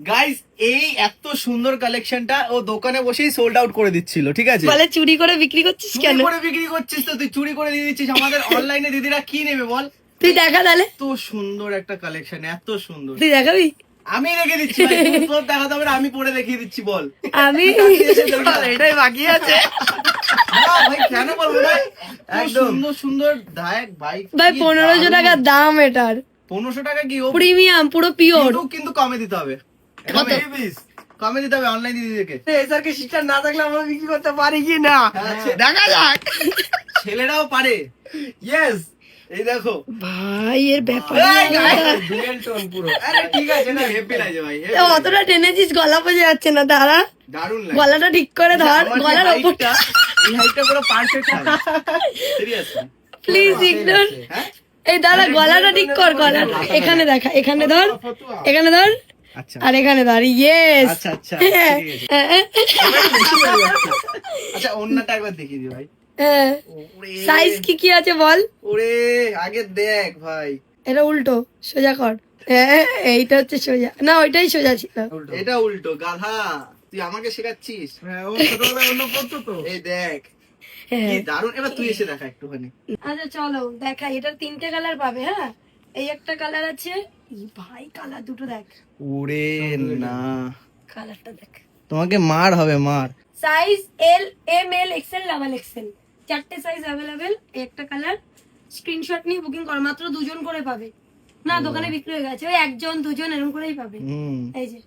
Guys এই এত সুন্দর কালেকশনটা ও দোকানে বসেই সোল্ড আউট করে দিচ্ছিল, ঠিক আছে? বলে চুরি করে বিক্রি করছিস কেন? চুরি করে বিক্রি করছিস তো, তুই চুরি করে দিয়ে দিচ্ছিস। আমাদের অনলাইনে দিদিরা কি নেবে বল? তুই দেখা তাহলে, এত সুন্দর একটা কালেকশন, এত সুন্দর। তুই দেখাবি? আমি রেখে দিচ্ছি ভাই, তোর দেখাতে হবে না, আমি পরে দেখিয়ে দিচ্ছি। বল আমি এটাই বাকি আছে না ভাই, কেন বলবো না? একদম সুন্দর সুন্দর দেখ ভাই। ভাই 1500 টাকার দাম এটার। 1500 টাকা কি? ও প্রিমিয়াম, পুরো পিওর। কিন্তু কমে দিতে হবে, কত? কমে দিতে হবে অনলাইন দিদিদেরকে। এসআরকে শিকার না থাকলে আমরা বিক্রি করতে পারি কি না দেখা যাক। ছেলেরাও পারে। ইয়েস, এই দেখো ভাই এর ব্যাপার ডুয়েল টোন পুরো। আরে ঠিক আছে না, হেভি লাগে ভাই, অতটা টেনেছিস, গলা বোঝা যাচ্ছে না। দাঁড়া, দারুণ লাগে। গলাটা ঠিক করে ধর, গলার ওপরটা এই হাইটটা পুরো পারফেক্ট হয়। Seriously please ignore. এই দাঁড়া, গলাটা ঠিক কর, গলাটা এখানে দেখা, এখানে ধর, এখানে ধর, আচ্ছা আর এখানে ধর। ইয়েস। আচ্ছা আচ্ছা ঠিক আছে। আচ্ছা অন্যটা একবার দেখিয়ে দি ভাই। ওরে সাইজ কি কি আছে বল? ওরে আগে দেখ ভাই, এটা উল্টো, সোজা কর। এইটা হচ্ছে সোজা, না ওইটাই সোজা ছিল। এটা উল্টো গাধা, তুই আমাকে শেখাচ্ছিস? এই দেখ কি দারুণ। এবার তুই এসে দেখা একটুখানি। আচ্ছা চলো দেখা, এটার 3টে কালার পাবে। হ্যাঁ, এই একটা কালার আছে। ভাই কালার দুটো দেখ, ওরে না, কালারটা দেখ। তোমাকে মার হবে, মার। Size L, M, L, XL, double XL, 4টে সাইজ অ্যাভেলেবেল। একটা কালার। স্ক্রিনশট নিয়ে বুকিং কর, মাত্র 2জন করে পাবে। না দোকানে বিক্রি হয়ে গেছে, ওই 1জন 2জন এরকম করেই পাবে। এই যে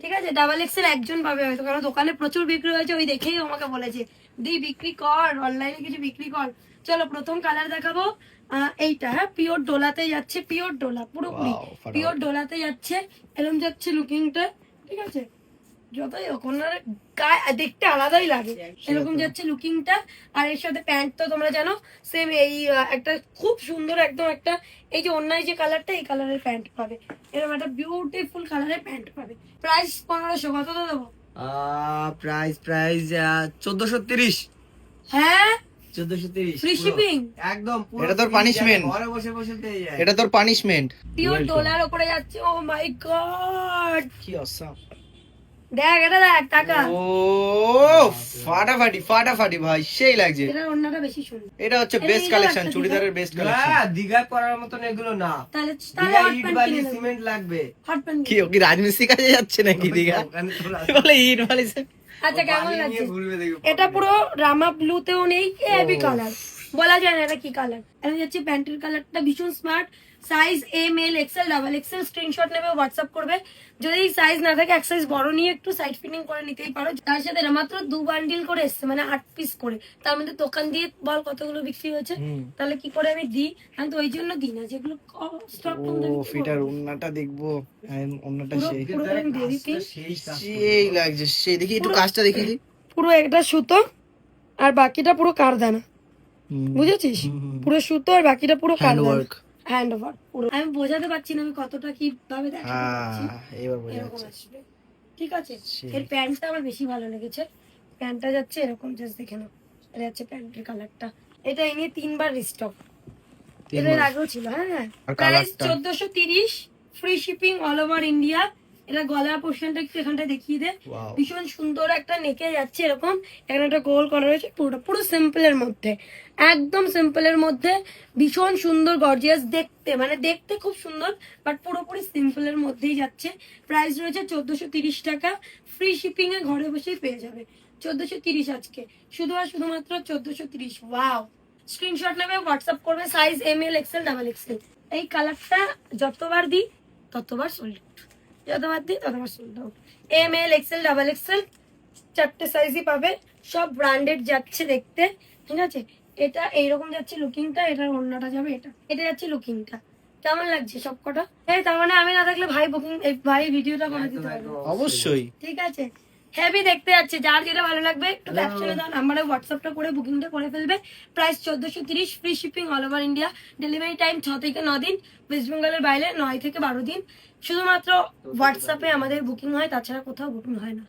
ঠিক আছে, ডাবল এক্সেল 1জন পাবে হয়তো, কারণ দোকানে প্রচুর বিক্রি হয়েছে, ওই দেখেই আমাকে বলেছে দি বিক্রি কর, অনলাইনে কিছু বিক্রি কর। চলো প্রথম কালার দেখাবো এইটা। হ্যাঁ, পিওর ডোলাতে যাচ্ছে, পিওর ডোলা, পুরোপুরি পিওর ডোলাতে যাচ্ছে। এরকম যাচ্ছে লুকিংটা, ঠিক আছে? যতই ওখানে গায়ে দেখতে আলাদাই লাগে, এরকম যাচ্ছে লুকিংটা। আর এর সাথে প্যান্ট তো তোমরা জানো সেম, এই একটা খুব সুন্দর একদম একটা, এই যে অন্যায় যে কালারটা, এই কালারের প্যান্ট পাবে। এরকম একটা বিউটিফুল কালারের প্যান্ট পাবে। প্রাইস 1500। কত দেবো? প্রাইস 1430। হ্যাঁ, 1430 ফ্রি শিপিং একদম। এটা তোর পানিশমেন্ট, ঘরে বসে বসে পেয়ে যায়। এটা তোর পানিশমেন্ট। পিওর ডলার উপরে যাচ্ছে। ও মাই গড, কি অসাম। দেখ এটা, দেখ টাকা। ও ফাটাফাটি ফাটাফাটি ভাই, সেই লাগছে। এটা অন্যটা বেশি সুন্দর। এটা হচ্ছে বেস্ট কালেকশন, চুড়িদারের বেস্ট কালেকশন। দিঘা করার মতন এগুলো না, তাহলে দিঘা হট ইট প্যান্ট বালি কিনে দেবো। সিমেন্ট লাগবে। হট প্যান্ট কি ও কি রাজমিস্ত্রি কাজে যাচ্ছে নাকি দিঘা? ওখানে তোরা বলে ইট বালি আচ্ছা কেমন বালি লাগছে? নিয়ে ঘুরবে দেখবে। এটা পুরো রামা ব্লুতেও নেই, হেভি কালার, বলা যায় না এটা কি কালার। এটা হচ্ছে প্যান্টের কালারটা, ভীষণ smart. Size M, L, XL, double Excel. Screenshot নেবে, হোয়াটসঅ্যাপ করবে। যদি সাইজ না থাকে, এক সাইজ বড় নিয়ে একটু সাইড ফিটিং করে নিতেই পারো। তার সাথে এটা মাত্র 2 বান্ডিল করে এসছে, মানে 8 পিস করে। তার মধ্যে দোকান দিয়ে বল কতগুলো বিক্রি হয়েছে, তাহলে কি করে আমি দিই? আমি তো ওই জন্য দিই না, যেগুলো স্টক কম দামে বিক্রি ফিটার করবো। ওন্নাটা দেখবো, ওন্নাটা পুরো সেই পুরো আমি দিয়ে দিচ্ছি। সেই লাগছে, সেই দেখি একটু কাজটা দেখি দি। পুরো একটা সুতো আর বাকিটা পুরো কারদানা, বুঝেছিস? পুরো সুতো আর বাকিটা পুরো কারদানা, হ্যান্ড ওয়ার্ক পুরো। আমি বোঝাতে পারছি না আমি কতটা কিভাবে দেখাতে পারছি। এবার বোঝা এরকম যাচ্ছে। আসবে, ঠিক আছে? এর প্যান্টটা আমার বেশি ভালো লেগেছে। প্যান্টটা যাচ্ছে এরকম, জাস্ট দেখে নাও। এটা যাচ্ছে প্যান্টের কালারটা। এটা এই নিয়ে 3বার রিস্টক, এর আগেও ছিল। হ্যাঁ, price 1430, free shipping all over India. এটা গলার পোর্শনটা একটু এখানটা দেখিয়ে দে। ভীষণ সুন্দর একটা নেকে যাচ্ছে এরকম, এখানে একটা গোল করা রয়েছে। পুরোটা পুরো সিম্পলের মধ্যে, একদম সিম্পলের মধ্যে, ভীষণ সুন্দর গর্জিয়াস দেখতে, মানে দেখতে খুব সুন্দর, বাট পুরোপুরি সিম্পলের মধ্যেই যাচ্ছে। প্রাইস রয়েছে 1430 টাকা, ফ্রি শিপিং এ ঘরে বসেই পেয়ে যাবে। 1430 আজকে, শুধু আর শুধুমাত্র 1430। ওয়াও, স্ক্রিনশট নেবে, হোয়াটসঅ্যাপ করবে। Size M, L, XL, double Excel. এই কালারটা যতবার দিই ততবার সোল্ড আউট, যতবার দিই ততবার sold out. M, L, XL, double XL, 4টে সাইজই পাবে। সব ব্র্যান্ডেড যাচ্ছে দেখতে, ঠিক আছে? এটা এইরকম যাচ্ছে লুকিংটা, এটার অন্যটা যাবে এটা, এটা যাচ্ছে লুকিংটা। কেমন লাগছে সব কটা? তার মানে আমি না থাকলে ভাই বুকিং, ভাই ভিডিওটা করে দিতে পারবে অবশ্যই, ঠিক আছে? হেভি দেখতে যাচ্ছে, যার যেটা ভালো লাগবে একটু ক্যাপশনে দাও, নাম্বারে হোয়াটসঅ্যাপটা করে বুকিংটা করে ফেলবে। Price 1430, free shipping all over India. Delivery time 6 থেকে 9 দিন, ওয়েস্ট বেঙ্গলের বাইরে 9 থেকে 12 দিন। শুধুমাত্র হোয়াটসঅ্যাপে আমাদের বুকিং হয়, তাছাড়া কোথাও বুকিং হয় না।